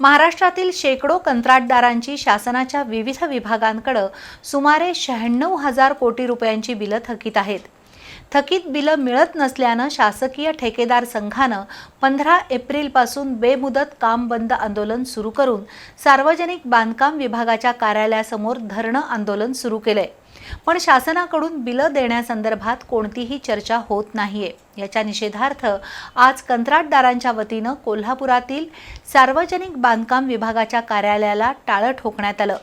महाराष्ट्रातील शेकडो कंत्राटदारांची शासनाच्या विविध विभागांकडे सुमारे 96,000 कोटी रुपयांची बिलं थकीत आहेत। थकीत बिलं मिळत नसल्याने शासकीय ठेकेदार संघाने 15 एप्रिलपासून बेमुदत काम बंद आंदोलन सुरू करून सार्वजनिक बांधकाम विभागाच्या कार्यालयासमोर धरणं आंदोलन सुरू केले। पण शासनाकडून बिलं देण्यासंदर्भात कोणतीही चर्चा होत नाहीये। याच्या निषेधार्थ आज कंत्राटदारांच्या वतीने कोल्हापुरातील सार्वजनिक बांधकाम विभागाच्या कार्यालयाला टाळं ठोकण्यात आलं।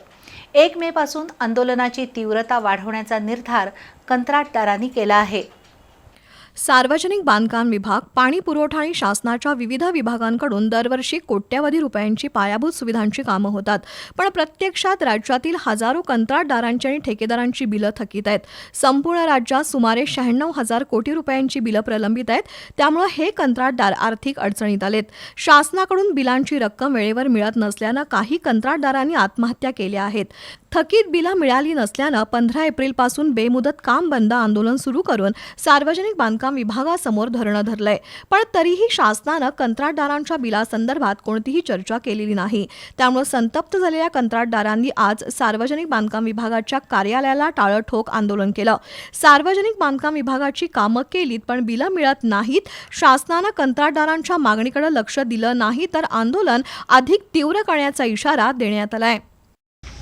1 मे पासून आंदोलनाची तीव्रता वाढवण्याचा निर्धार कंत्राटदारांनी केला आहे। सार्वजनिक बांधकाम विभाग, पाणी पुरवठा आणि शासनाच्या विविध विभागांकडून दरवर्षी कोट्यवधी रुपयांची पायाभूत सुविधांची कामं होतात, पण प्रत्यक्षात राज्यातील हजारो कंत्राटदारांची आणि ठेकेदारांची बिलं थकीत आहेत। संपूर्ण राज्यात सुमारे 96,000 कोटी रुपयांची बिलं प्रलंबित आहेत। त्यामुळे हे कंत्राटदार आर्थिक अडचणीत आलेत। शासनाकडून बिलांची रक्कम वेळेवर मिळत नसल्याने काही कंत्राटदारांनी आत्महत्या केल्या आहेत। थकीत बिलं मिळाली नसल्याने 15 एप्रिलपासून बेमुदत काम बंद आंदोलन सुरू करून सार्वजनिक बांधकाम विभागासमोर धरणं धरलंय। पण तरीही शासनाने कंत्राटदारांच्या बिलासंदर्भात कोणतीही चर्चा केलेली नाही। त्यामुळे संतप्त झालेल्या कंत्राटदारांनी आज सार्वजनिक बांधकाम विभागाच्या कार्यालयाला टाळं ठोक आंदोलन केलं। सार्वजनिक बांधकाम विभागाची कामं केलीत पण बिलं मिळत नाहीत। शासनाने कंत्राटदारांच्या मागणीकडे लक्ष दिलं नाही तर आंदोलन अधिक तीव्र करण्याचा इशारा देण्यात आलाय।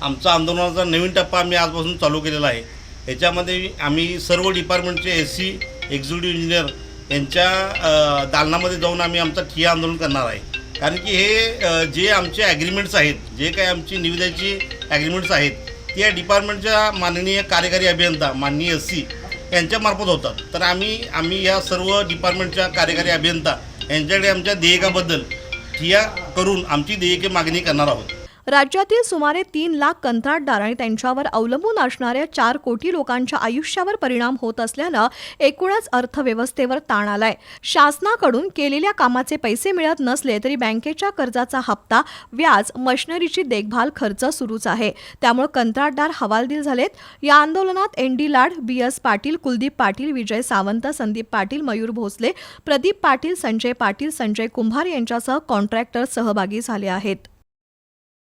आमचा आंदोलनाचा नवीन टप्पा आम्ही आजपासून चालू केलेला आहे। याच्यामध्ये आम्ही सर्व डिपार्टमेंटचे एससी एक्झिक्युटिव्ह इंजिनियर यांच्या दालनामध्ये जाऊन आम्ही आमचा ठिय्या आंदोलन करणार आहे। कारण की हे जे आमचे ॲग्रीमेंट्स आहेत, जे काही आमची निविदाची ॲग्रीमेंट्स आहेत, ते या डिपार्टमेंटच्या माननीय कार्यकारी अभियंता माननीय एससी यांच्यामार्फत होतात। तर आम्ही या सर्व डिपार्टमेंटच्या कार्यकारी अभियंता यांच्याकडे आमच्या देयकाबद्दल ठिय्या करून आमची देयके मागणी करणार आहोत। राज्यातील सुमारे 3 लाख कंत्राटदार आणि त्यांच्यावर अवलंबून असणाऱ्या 4 कोटी लोकांच्या आयुष्यावर परिणाम होत असल्यानं एकूणच अर्थव्यवस्थेवर ताण आलाय। शासनाकडून केलेल्या कामाचे पैसे मिळत नसले तरी बँकेच्या कर्जाचा हप्ता, व्याज, मशिनरीची देखभाल खर्च सुरूच आहे। त्यामुळे कंत्राटदार हवालदिल झालेत। या आंदोलनात ND लाड, BS पाटील, कुलदीप पाटील, विजय सावंत, संदीप पाटील, मयूर भोसले, प्रदीप पाटील, संजय पाटील, संजय कुंभार यांच्यासह कॉन्ट्रॅक्टर सहभागी झाले आहेत।